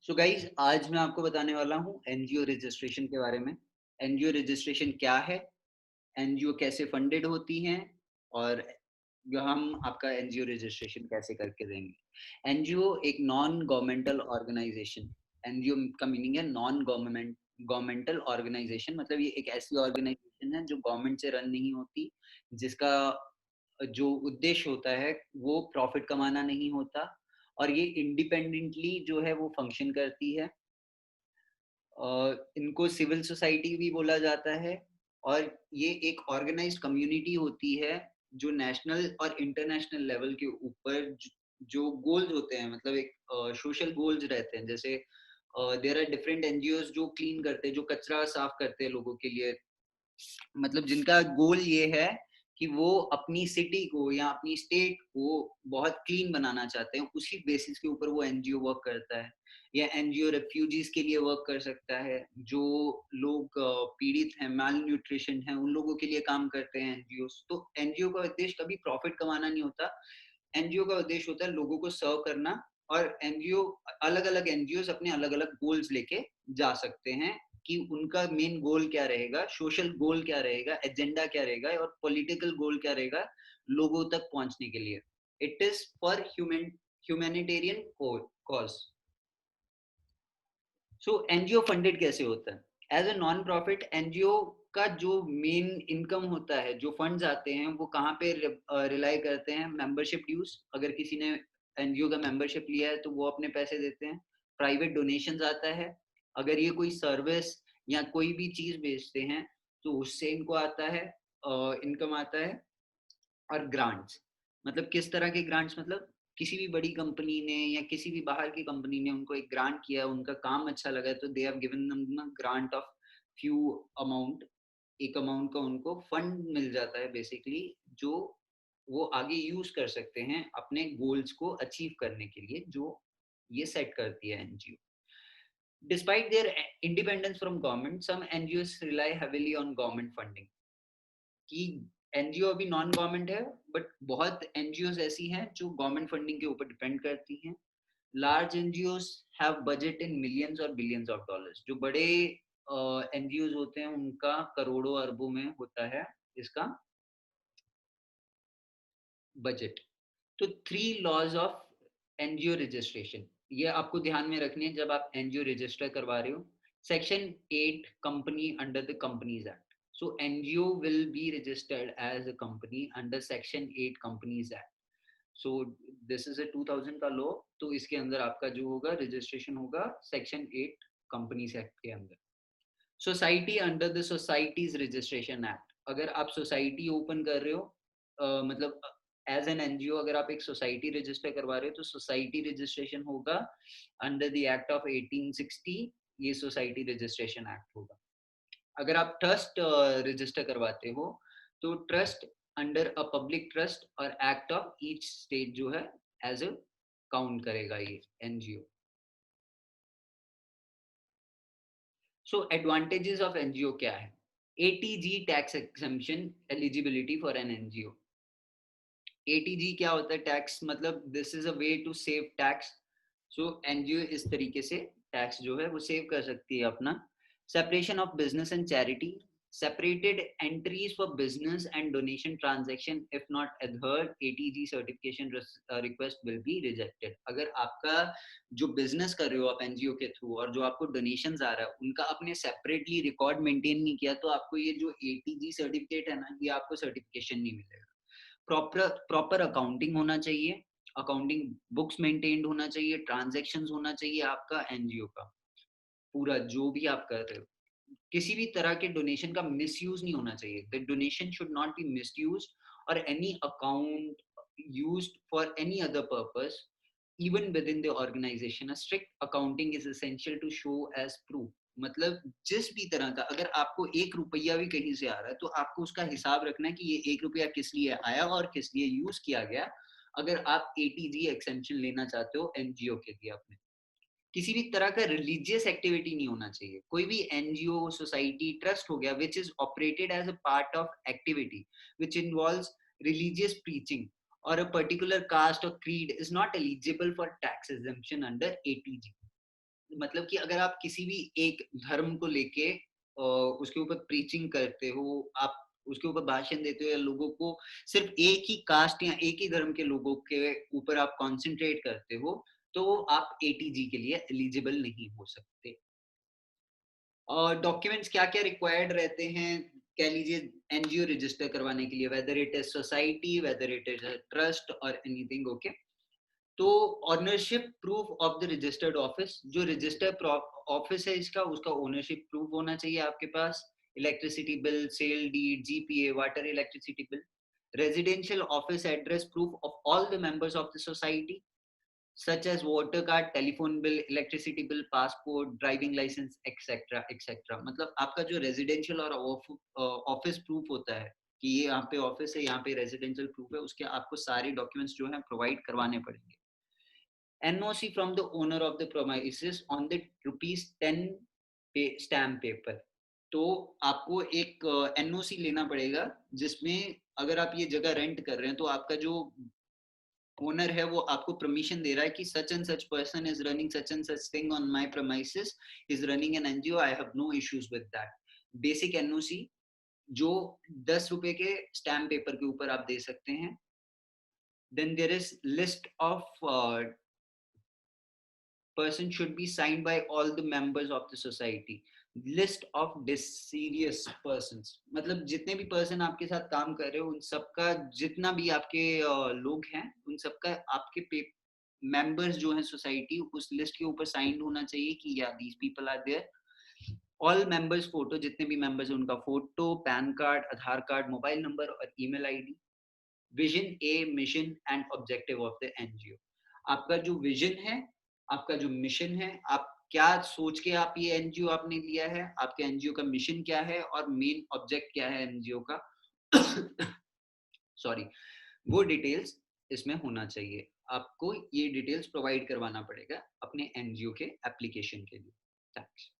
So guys आज मैं आपको बताने वाला हूँ एनजीओ रजिस्ट्रेशन के बारे में। एनजीओ रजिस्ट्रेशन क्या है, एनजीओ कैसे फंडेड होती हैं और हम आपका एनजीओ रजिस्ट्रेशन कैसे करके देंगे। एनजीओ एक नॉन गवर्नमेंटल ऑर्गेनाइजेशन, एनजीओ का मीनिंग है नॉन गवर्नमेंटल ऑर्गेनाइजेशन। मतलब ये एक ऐसी ऑर्गेनाइजेशन है जो गवर्नमेंट से रन नहीं होती, जिसका जो उद्देश्य होता है वो प्रॉफिट कमाना नहीं होता, और ये इंडिपेंडेंटली जो है वो फंक्शन करती है। इनको सिविल सोसाइटी भी बोला जाता है, और ये एक ऑर्गेनाइज्ड कम्युनिटी होती है जो नेशनल और इंटरनेशनल लेवल के ऊपर जो गोल्स होते हैं, मतलब एक सोशल गोल्स रहते हैं। जैसे देयर आर डिफरेंट एनजीओज जो क्लीन करते हैं, जो कचरा साफ करते हैं लोगों के लिए, मतलब जिनका गोल ये है कि वो अपनी सिटी को या अपनी स्टेट को बहुत क्लीन बनाना चाहते हैं। उसी बेसिस के ऊपर वो एनजीओ वर्क करता है। या एनजीओ रेफ्यूजीज के लिए वर्क कर सकता है, जो लोग पीड़ित हैं, माल न्यूट्रिशन है, उन लोगों के लिए काम करते हैं एनजीओ। तो एनजीओ का उद्देश्य कभी प्रॉफिट कमाना नहीं होता। एनजीओ का उद्देश्य होता है लोगों को सर्व करना। और एनजीओ, अलग अलग एनजीओ अपने अलग अलग गोल्स लेके जा सकते हैं कि उनका मेन गोल क्या रहेगा, सोशल गोल क्या रहेगा, एजेंडा क्या रहेगा, और पॉलिटिकल गोल क्या रहेगा लोगों तक पहुंचने के लिए। It is for humanitarian cause. So NGO funded कैसे होता है? As a non profit NGO का जो मेन इनकम होता है, जो फंड्स आते हैं, वो कहाँ पे रिलाई करते हैं? Membership dues. अगर किसी ने एनजीओ का मेंबरशिप लिया है तो वो अपने पैसे देते हैं। प्राइवेट डोनेशंस आता है, अगर ये कोई सर्विस या कोई भी चीज बेचते हैं तो उससे इनको आता है, इनकम आता है। और ग्रांट्स, मतलब किस तरह के ग्रांट्स? मतलब किसी भी बड़ी कंपनी ने या किसी भी बाहर की कंपनी ने उनको एक ग्रांट किया, उनका काम अच्छा लगा, तो they have given them grant of few amount. एक अमाउंट का उनको फंड मिल जाता है बेसिकली, जो वो आगे यूज कर सकते हैं अपने गोल्स को अचीव करने के लिए, जो ये सेट करती है NGO. Despite their independence from government, some NGOs rely heavily on government funding. कि एनजीओ अभी नॉन गवर्नमेंट है, बट बहुत एनजीओ ऐसी हैं जो गवर्नमेंट फंडिंग के ऊपर डिपेंड करती हैं। Large NGO have budget in millions और बिलियंस ऑफ डॉलर्स। जो बड़े एनजीओ होते हैं उनका करोड़ों अरबों में होता है इसका बजट। तो 3 लॉज ऑफ एनजीओ रजिस्ट्रेशन, ये आपको ध्यान में रखनी है जब आप एनजीओ रजिस्टर करवा रहे हो। Section 8 company under the companies act. So NGO will be registered as a company under Section 8 Companies Act. So this is a 2000 का लॉ। तो इसके अंदर आपका जो होगा रजिस्ट्रेशन होगा Section 8 Companies Act के अंदर। Society under the societies registration act. अगर आप सोसाइटी ओपन कर रहे हो, मतलब एज एन एनजीओ अगर आप एक सोसाइटी रजिस्टर करवा रहे हो तो सोसाइटी रजिस्ट्रेशन होगा अंडर द एक्ट ऑफ 1860। ये सोसाइटी रजिस्ट्रेशन एक्ट होगा। अगर आप ट्रस्ट रजिस्टर करवाते हो तो trust under a public trust और एक्ट ऑफ ईच स्टेट जो है एज अ काउंट करेगा ये NGO. So advantages of NGO क्या है? Eighty G tax exemption eligibility for an NGO. Eighty G क्या होता है? टैक्स मतलब this is a way to save tax. So NGO इस तरीके से टैक्स जो है वो सेव कर सकती है अपना। Separation of business and charity, separated entries for business and donation transaction if not adhered, ATG certification request will be rejected। अगर आपका जो बिजनेस कर रहे हो आप एनजीओ के थ्रू और जो आपको डोनेशंस आ रहा है उनका आपने सेपरेटली रिकॉर्ड मेंटेन नहीं किया, तो आपको ये जो एटीजी सर्टिफिकेट है ना, ये आपको सर्टिफिकेशन नहीं मिलेगा। प्रॉपर प्रॉपर अकाउंटिंग होना चाहिए, अकाउंटिंग बुक्स मेंटेन्ड होना चाहिए, ट्रांजैक्शंस होना चाहिए आपका एनजीओ का पूरा जो भी आप कर रहे हो। किसी भी तरह के डोनेशन का मिसयूज नहीं होना चाहिए। The donation should not be misused or any account used for any other purpose even within the organization। A strict accounting is essential to show as proof। मतलब जिस भी तरह का अगर आपको 1 रुपया भी कहीं से आ रहा है तो आपको उसका हिसाब रखना है कि ये 1 रुपया किस लिए आया और किस लिए यूज किया गया, अगर आप एटीजी एक्सेम्पशन लेना चाहते हो एनजीओ के लिए अपने। किसी भी तरह का रिलीजियस एक्टिविटी नहीं होना चाहिए। कोई भी एनजीओ, सोसाइटी, ट्रस्ट हो गया which is operated as a part of activity which involves religious preaching or a particular caste or creed is not eligible for tax exemption under ATG। मतलब कि अगर आप किसी भी एक धर्म को लेके उसके ऊपर प्रीचिंग करते हो, आप उसके ऊपर भाषण देते हो या लोगों को सिर्फ एक ही कास्ट या एक ही धर्म के लोगों के ऊपर आप कंसंट्रेट करते हो, तो आप एटीजी के लिए एलिजिबल नहीं हो सकते। और डॉक्यूमेंट्स क्या-क्या रिक्वायर्ड रहते हैं, कह लीजिए एनजीओ रजिस्टर करवाने के लिए, whether it is society, whether it is a trust or anything, okay. तो ownership proof of the registered office, जो रजिस्टर्ड ऑफिस है इसका, उसका ओनरशिप प्रूफ होना चाहिए आपके पास। Electricity bill, sale deed, GPA, water electricity bill, residential office address proof of all the members of the society such as water card, telephone bill, electricity bill, passport, driving license, etc. etc. मतलब आपका जो residential और office proof होता है कि ये यहाँ पे ऑफिस है, यहाँ पे रेजिडेंशियल प्रूफ है, उसके आपको सारे डॉक्यूमेंट्स जो है प्रोवाइड करवाने पड़ेंगे। NOC from the owner of the promises on the ₹10 stamp paper. तो आपको एक एनओसी लेना पड़ेगा, जिसमें अगर आप ये जगह रेंट कर रहे हैं तो आपका जो ओनर है वो आपको परमिशन दे रहा है कि such and such person is running such and such thing on my premises, is running an NGO, I have no issues with that. Basic NOC जो ₹10 के स्टैम्प पेपर के ऊपर आप दे सकते हैं। Then there is list of person should be signed by all the members of the society, list of deceased persons, मतलब जितने भी पर्सन आपके साथ काम कर रहे हो उन सबका, जितना भी आपके लोग हैं उन सबका आपके मेंबर्स जो हैं सोसाइटी, उस लिस्ट के ऊपर साइन होना चाहिए कि या these people are there. All members photo, जितने भी मेंबर्स हैं उनका photo, PAN card, Aadhaar card, mobile number और email ID. Vision, a mission and objective of the NGO, आपका जो विजन है, आपका जो मिशन है, आप क्या सोच के आप ये एनजीओ आपने लिया है, आपके एनजीओ का मिशन क्या है और मेन ऑब्जेक्ट क्या है एनजीओ का। सॉरी, वो डिटेल्स इसमें होना चाहिए। आपको ये डिटेल्स प्रोवाइड करवाना पड़ेगा अपने एनजीओ के एप्लीकेशन के लिए। थैंक्स।